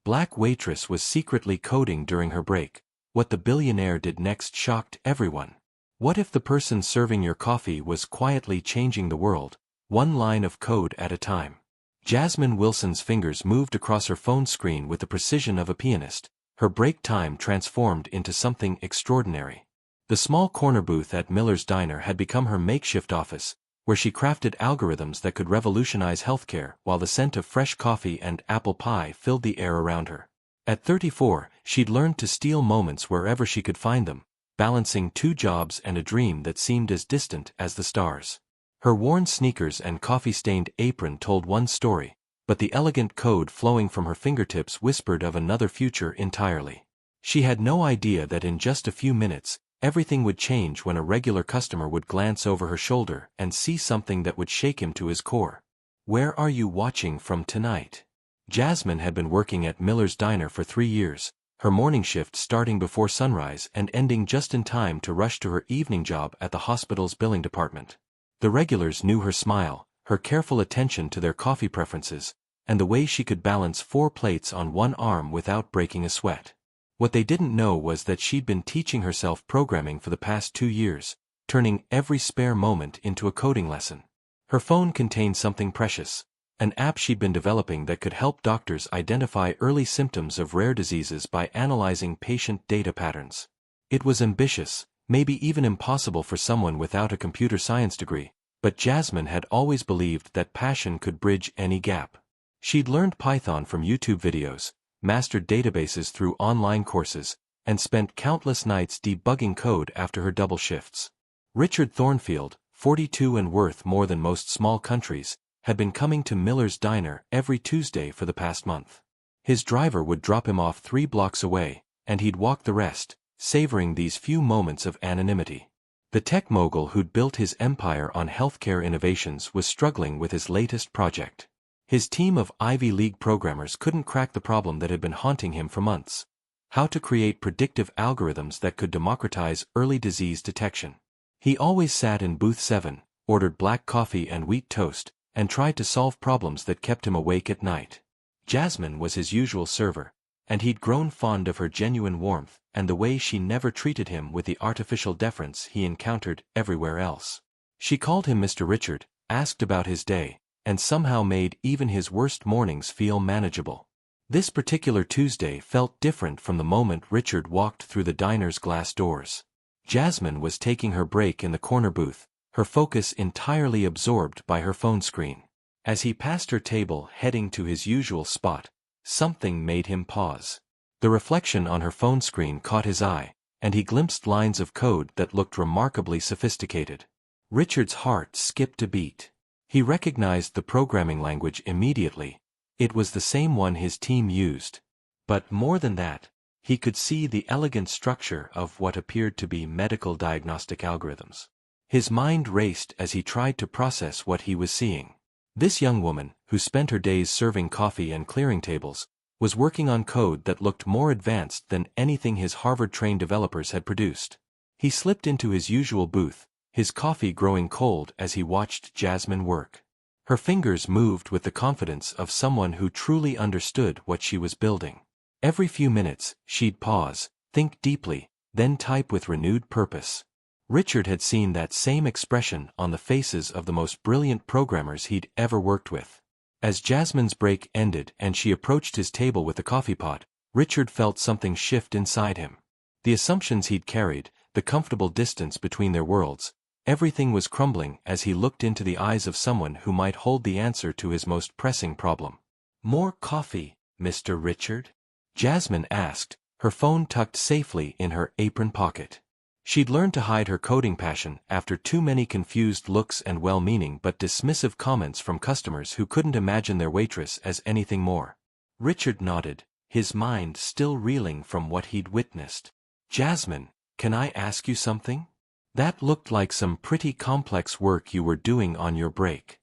Black Waitress was secretly coding during her break. What the billionaire did next shocked everyone. What if the person serving your coffee was quietly changing the world, one line of code at a time? Jasmine Wilson's fingers moved across her phone screen with the precision of a pianist. Her break time transformed into something extraordinary. The small corner booth at Miller's Diner had become her makeshift office, where she crafted algorithms that could revolutionize healthcare, while the scent of fresh coffee and apple pie filled the air around her. At 34, she'd learned to steal moments wherever she could find them, balancing 2 jobs and a dream that seemed as distant as the stars. Her worn sneakers and coffee-stained apron told one story, but the elegant code flowing from her fingertips whispered of another future entirely. She had no idea that in just a few minutes, everything would change when a regular customer would glance over her shoulder and see something that would shake him to his core. "Where are you watching from tonight?" Jasmine had been working at Miller's Diner for 3 years, her morning shift starting before sunrise and ending just in time to rush to her evening job at the hospital's billing department. The regulars knew her smile, her careful attention to their coffee preferences, and the way she could balance 4 plates on one arm without breaking a sweat. What they didn't know was that she'd been teaching herself programming for the past 2 years, turning every spare moment into a coding lesson. Her phone contained something precious, an app she'd been developing that could help doctors identify early symptoms of rare diseases by analyzing patient data patterns. It was ambitious, maybe even impossible for someone without a computer science degree, but Jasmine had always believed that passion could bridge any gap. She'd learned Python from YouTube videos, mastered databases through online courses, and spent countless nights debugging code after her double shifts. Richard Thornfield, 42 and worth more than most small countries, had been coming to Miller's Diner every Tuesday for the past month. His driver would drop him off 3 blocks away, and he'd walk the rest, savoring these few moments of anonymity. The tech mogul who'd built his empire on healthcare innovations was struggling with his latest project. His team of Ivy League programmers couldn't crack the problem that had been haunting him for months: how to create predictive algorithms that could democratize early disease detection. He always sat in booth 7, ordered black coffee and wheat toast, and tried to solve problems that kept him awake at night. Jasmine was his usual server, and he'd grown fond of her genuine warmth and the way she never treated him with the artificial deference he encountered everywhere else. She called him Mr. Richard, asked about his day, and somehow made even his worst mornings feel manageable. This particular Tuesday felt different from the moment Richard walked through the diner's glass doors. Jasmine was taking her break in the corner booth, her focus entirely absorbed by her phone screen. As he passed her table heading to his usual spot, something made him pause. The reflection on her phone screen caught his eye, and he glimpsed lines of code that looked remarkably sophisticated. Richard's heart skipped a beat. He recognized the programming language immediately. It was the same one his team used. But more than that, he could see the elegant structure of what appeared to be medical diagnostic algorithms. His mind raced as he tried to process what he was seeing. This young woman, who spent her days serving coffee and clearing tables, was working on code that looked more advanced than anything his Harvard-trained developers had produced. He slipped into his usual booth, his coffee growing cold as he watched Jasmine work. Her fingers moved with the confidence of someone who truly understood what she was building. Every few minutes, she'd pause, think deeply, then type with renewed purpose. Richard had seen that same expression on the faces of the most brilliant programmers he'd ever worked with. As Jasmine's break ended and she approached his table with the coffee pot, Richard felt something shift inside him. The assumptions he'd carried, the comfortable distance between their worlds, everything was crumbling as he looked into the eyes of someone who might hold the answer to his most pressing problem. "More coffee, Mr. Richard?" Jasmine asked, her phone tucked safely in her apron pocket. She'd learned to hide her coding passion after too many confused looks and well-meaning but dismissive comments from customers who couldn't imagine their waitress as anything more. Richard nodded, his mind still reeling from what he'd witnessed. "Jasmine, can I ask you something? That looked like some pretty complex work you were doing on your break."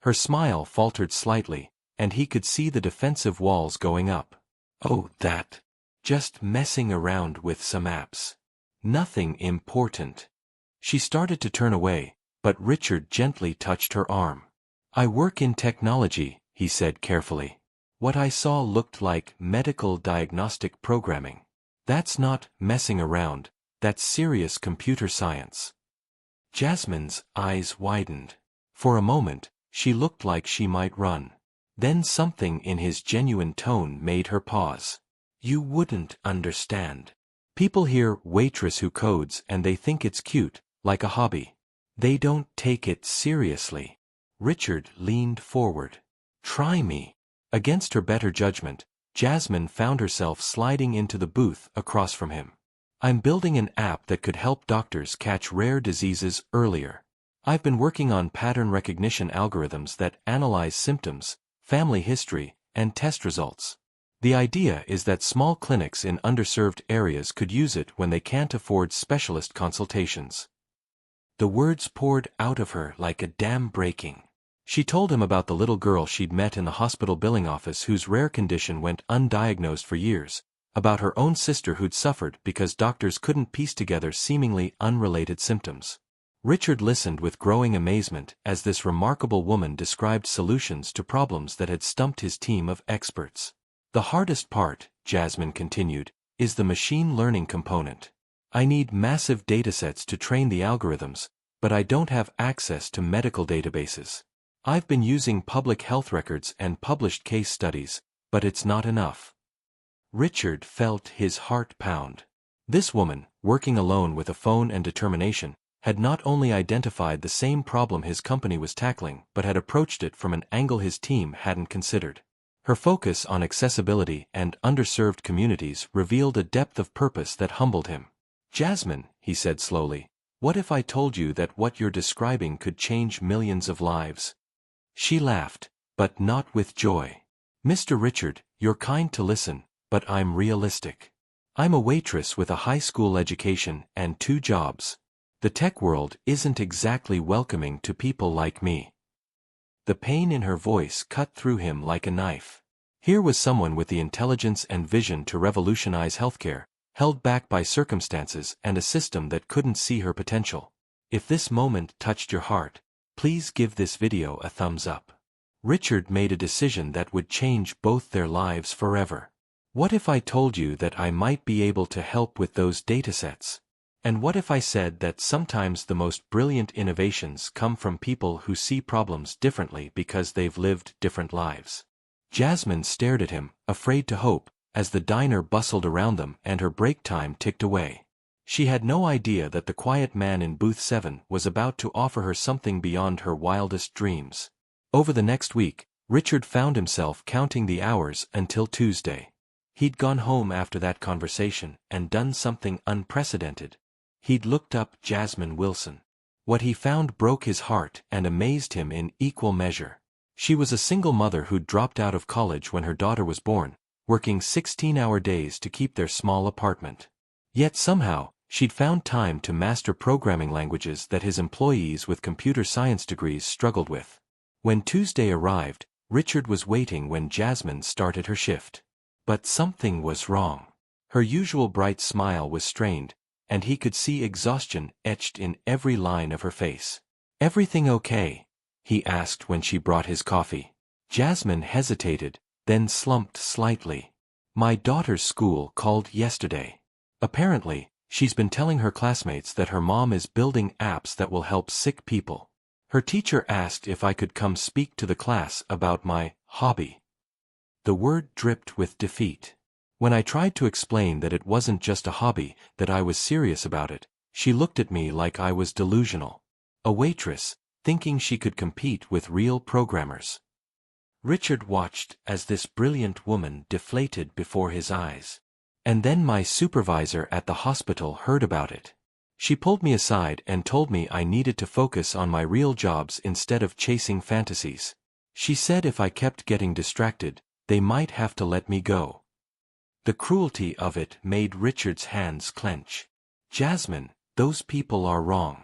Her smile faltered slightly, and he could see the defensive walls going up. "Oh, that. Just messing around with some apps. Nothing important." She started to turn away, but Richard gently touched her arm. "I work in technology," he said carefully. What I saw looked like medical diagnostic programming. That's not messing around, that's serious computer science. Jasmine's eyes widened. For a moment, she looked like she might run. Then something in his genuine tone made her pause. You wouldn't understand. People hear Waitress who codes and they think it's cute, like a hobby. They don't take it seriously. Richard leaned forward. Try me. Against her better judgment, Jasmine found herself sliding into the booth across from him. I'm building an app that could help doctors catch rare diseases earlier. I've been working on pattern recognition algorithms that analyze symptoms, family history, and test results. The idea is that small clinics in underserved areas could use it when they can't afford specialist consultations. The words poured out of her like a dam breaking. She told him about the little girl she'd met in the hospital billing office whose rare condition went undiagnosed for years, about her own sister who'd suffered because doctors couldn't piece together seemingly unrelated symptoms. Richard listened with growing amazement as this remarkable woman described solutions to problems that had stumped his team of experts. The hardest part, Jasmine continued, is the machine learning component. I need massive datasets to train the algorithms, but I don't have access to medical databases. I've been using public health records and published case studies, but it's not enough. Richard felt his heart pound. This woman, working alone with a phone and determination, had not only identified the same problem his company was tackling but had approached it from an angle his team hadn't considered. Her focus on accessibility and underserved communities revealed a depth of purpose that humbled him. Jasmine, he said slowly, what if I told you that what you're describing could change millions of lives? She laughed, but not with joy. Mr. Richard, you're kind to listen, but I'm realistic. I'm a waitress with a high school education and 2 jobs. The tech world isn't exactly welcoming to people like me. The pain in her voice cut through him like a knife. Here was someone with the intelligence and vision to revolutionize healthcare, held back by circumstances and a system that couldn't see her potential. If this moment touched your heart, please give this video a thumbs up. Richard made a decision that would change both their lives forever. What if I told you that I might be able to help with those datasets? And what if I said that sometimes the most brilliant innovations come from people who see problems differently because they've lived different lives? Jasmine stared at him, afraid to hope, as the diner bustled around them and her break time ticked away. She had no idea that the quiet man in booth 7 was about to offer her something beyond her wildest dreams. Over the next week, Richard found himself counting the hours until Tuesday. He'd gone home after that conversation and done something unprecedented. He'd looked up Jasmine Wilson. What he found broke his heart and amazed him in equal measure. She was a single mother who'd dropped out of college when her daughter was born, working 16-hour days to keep their small apartment. Yet somehow, she'd found time to master programming languages that his employees with computer science degrees struggled with. When Tuesday arrived, Richard was waiting when Jasmine started her shift. But something was wrong. Her usual bright smile was strained, and he could see exhaustion etched in every line of her face. Everything okay? He asked when she brought his coffee. Jasmine hesitated, then slumped slightly. My daughter's school called yesterday. Apparently, she's been telling her classmates that her mom is building apps that will help sick people. Her teacher asked if I could come speak to the class about my hobby. The word dripped with defeat. When I tried to explain that it wasn't just a hobby, that I was serious about it, she looked at me like I was delusional. A waitress, thinking she could compete with real programmers. Richard watched as this brilliant woman deflated before his eyes. And then my supervisor at the hospital heard about it. She pulled me aside and told me I needed to focus on my real jobs instead of chasing fantasies. She said if I kept getting distracted, they might have to let me go. The cruelty of it made Richard's hands clench. Jasmine, those people are wrong.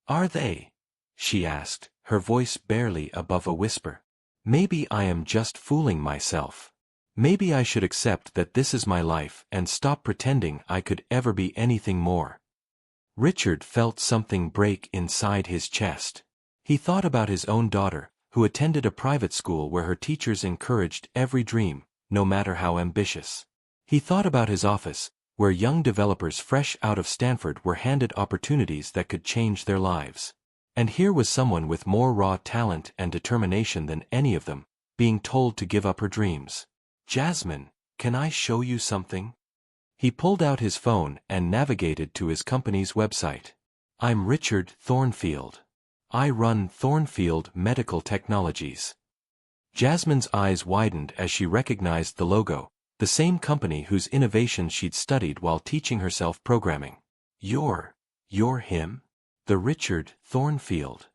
Are they? She asked, her voice barely above a whisper. Maybe I am just fooling myself. Maybe I should accept that this is my life and stop pretending I could ever be anything more. Richard felt something break inside his chest. He thought about his own daughter, who attended a private school where her teachers encouraged every dream, no matter how ambitious. He thought about his office, where young developers fresh out of Stanford were handed opportunities that could change their lives. And here was someone with more raw talent and determination than any of them, being told to give up her dreams. "Jasmine, can I show you something?" He pulled out his phone and navigated to his company's website. "I'm Richard Thornfield. I run Thornfield Medical Technologies." Jasmine's eyes widened as she recognized the logo, the same company whose innovations she'd studied while teaching herself programming. You're him? The Richard Thornfield.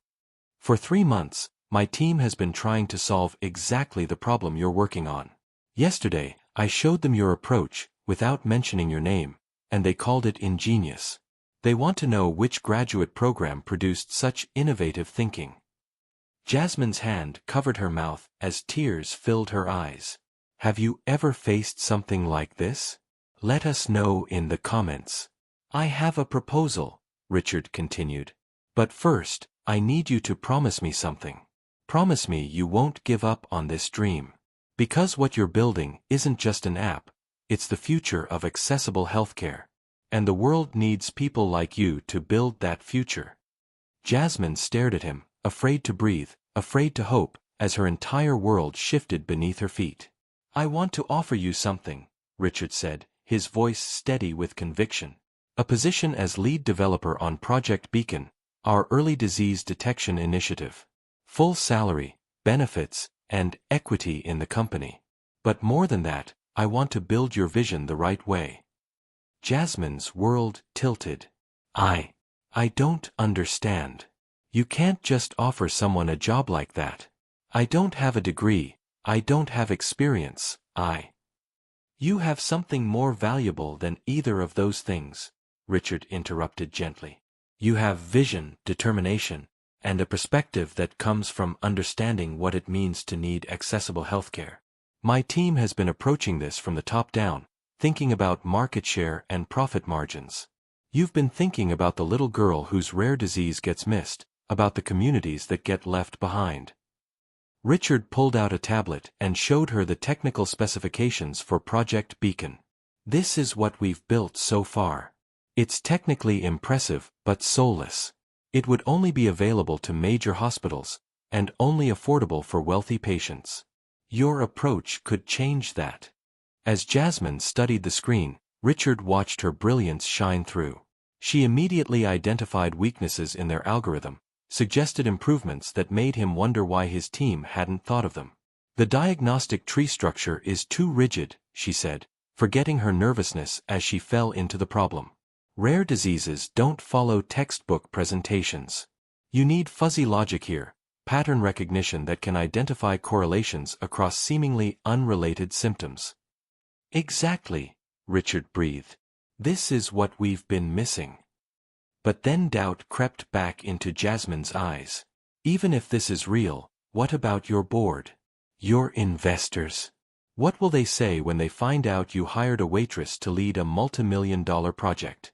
For 3 months, my team has been trying to solve exactly the problem you're working on. Yesterday, I showed them your approach, without mentioning your name, and they called it ingenious. They want to know which graduate program produced such innovative thinking. Jasmine's hand covered her mouth as tears filled her eyes. Have you ever faced something like this? Let us know in the comments. I have a proposal, Richard continued. But first, I need you to promise me something. Promise me you won't give up on this dream. Because what you're building isn't just an app, it's the future of accessible healthcare. And the world needs people like you to build that future. Jasmine stared at him, afraid to breathe, afraid to hope, as her entire world shifted beneath her feet. I want to offer you something, Richard said, his voice steady with conviction. A position as lead developer on Project Beacon, our early disease detection initiative. Full salary, benefits, and equity in the company. But more than that, I want to build your vision the right way. Jasmine's world tilted. I don't understand. You can't just offer someone a job like that. I don't have a degree, I don't have experience, You have something more valuable than either of those things, Richard interrupted gently. You have vision, determination, and a perspective that comes from understanding what it means to need accessible healthcare. My team has been approaching this from the top down, thinking about market share and profit margins. You've been thinking about the little girl whose rare disease gets missed, about the communities that get left behind. Richard pulled out a tablet and showed her the technical specifications for Project Beacon. This is what we've built so far. It's technically impressive, but soulless. It would only be available to major hospitals, and only affordable for wealthy patients. Your approach could change that. As Jasmine studied the screen, Richard watched her brilliance shine through. She immediately identified weaknesses in their algorithm, suggested improvements that made him wonder why his team hadn't thought of them. The diagnostic tree structure is too rigid, she said, forgetting her nervousness as she fell into the problem. Rare diseases don't follow textbook presentations. You need fuzzy logic here, pattern recognition that can identify correlations across seemingly unrelated symptoms. Exactly, Richard breathed. This is what we've been missing. But then doubt crept back into Jasmine's eyes. Even if this is real, what about your board? Your investors? What will they say when they find out you hired a waitress to lead a multi-million-dollar project?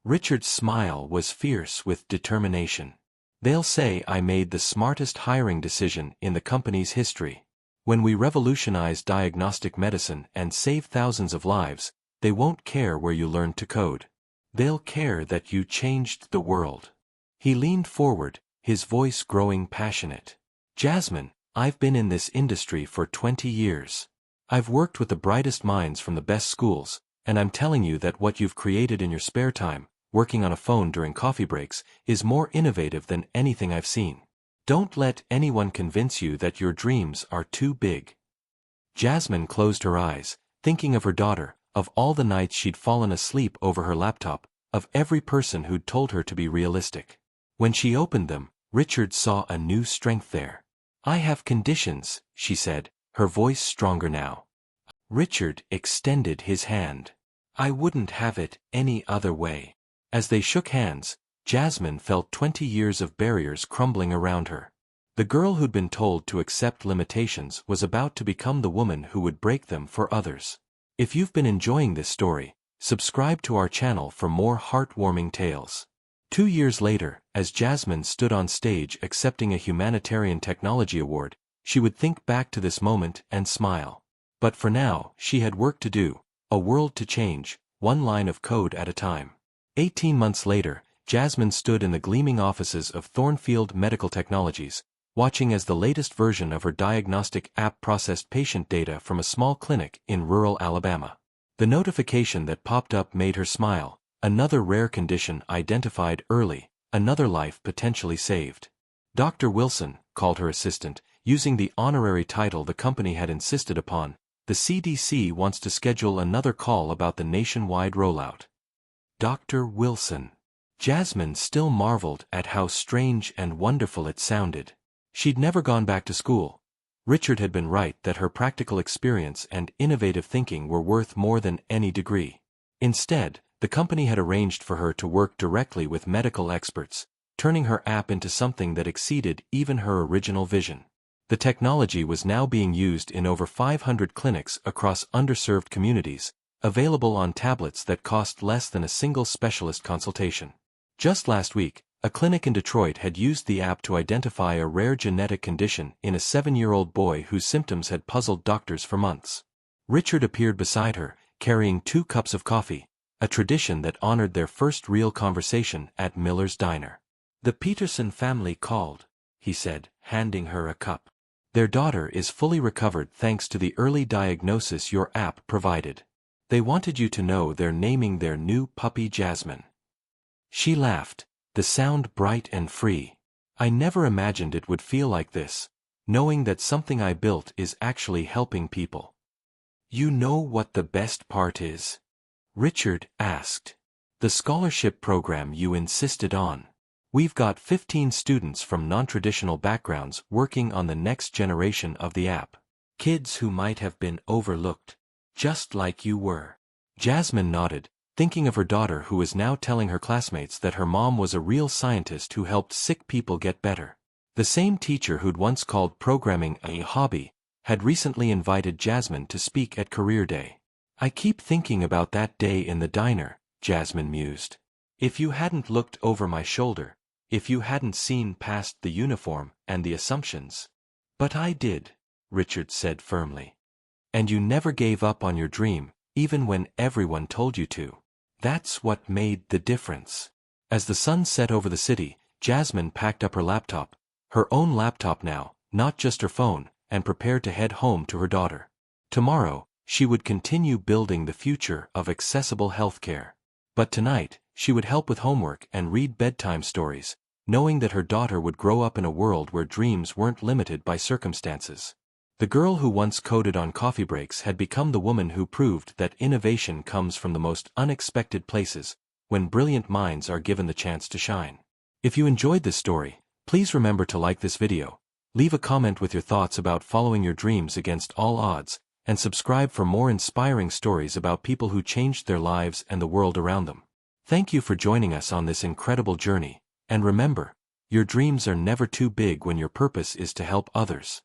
Richard's smile was fierce with determination. They'll say I made the smartest hiring decision in the company's history. When we revolutionize diagnostic medicine and save thousands of lives, they won't care where you learned to code. They'll care that you changed the world. He leaned forward, his voice growing passionate. Jasmine, I've been in this industry for 20 years. I've worked with the brightest minds from the best schools, and I'm telling you that what you've created in your spare time, working on a phone during coffee breaks, is more innovative than anything I've seen. Don't let anyone convince you that your dreams are too big. Jasmine closed her eyes, thinking of her daughter, of all the nights she'd fallen asleep over her laptop, of every person who'd told her to be realistic. When she opened them, Richard saw a new strength there. I have conditions, she said, her voice stronger now. Richard extended his hand. I wouldn't have it any other way. As they shook hands, Jasmine felt 20 years of barriers crumbling around her. The girl who'd been told to accept limitations was about to become the woman who would break them for others. If you've been enjoying this story, subscribe to our channel for more heartwarming tales. 2 years later, as Jasmine stood on stage accepting a humanitarian technology award, she would think back to this moment and smile. But for now, she had work to do, a world to change, one line of code at a time. 18 months later, Jasmine stood in the gleaming offices of Thornfield Medical Technologies, watching as the latest version of her diagnostic app processed patient data from a small clinic in rural Alabama. The notification that popped up made her smile, another rare condition identified early, another life potentially saved. Dr. Wilson, called her assistant, using the honorary title the company had insisted upon. The CDC wants to schedule another call about the nationwide rollout. Dr. Wilson. Jasmine still marveled at how strange and wonderful it sounded. She'd never gone back to school. Richard had been right that her practical experience and innovative thinking were worth more than any degree. Instead, the company had arranged for her to work directly with medical experts, turning her app into something that exceeded even her original vision. The technology was now being used in over 500 clinics across underserved communities, available on tablets that cost less than a single specialist consultation. Just last week, a clinic in Detroit had used the app to identify a rare genetic condition in a 7-year-old boy whose symptoms had puzzled doctors for months. Richard appeared beside her, carrying 2 cups of coffee, a tradition that honored their first real conversation at Miller's Diner. "The Peterson family called," he said, handing her a cup. "Their daughter is fully recovered thanks to the early diagnosis your app provided. They wanted you to know they're naming their new puppy Jasmine." She laughed, the sound bright and free. "I never imagined it would feel like this, knowing that something I built is actually helping people." "You know what the best part is?" Richard asked. "The scholarship program you insisted on. We've got 15 students from non-traditional backgrounds working on the next generation of the app. Kids who might have been overlooked. Just like you were." Jasmine nodded, thinking of her daughter who was now telling her classmates that her mom was a real scientist who helped sick people get better. The same teacher who'd once called programming a hobby had recently invited Jasmine to speak at Career Day. "I keep thinking about that day in the diner," Jasmine mused. "If you hadn't looked over my shoulder, if you hadn't seen past the uniform and the assumptions." "But I did," Richard said firmly. "And you never gave up on your dream, even when everyone told you to. That's what made the difference." As the sun set over the city, Jasmine packed up her laptop, her own laptop now, not just her phone, and prepared to head home to her daughter. Tomorrow, she would continue building the future of accessible healthcare. But tonight, she would help with homework and read bedtime stories, knowing that her daughter would grow up in a world where dreams weren't limited by circumstances. The girl who once coded on coffee breaks had become the woman who proved that innovation comes from the most unexpected places, when brilliant minds are given the chance to shine. If you enjoyed this story, please remember to like this video, leave a comment with your thoughts about following your dreams against all odds, and subscribe for more inspiring stories about people who changed their lives and the world around them. Thank you for joining us on this incredible journey, and remember, your dreams are never too big when your purpose is to help others.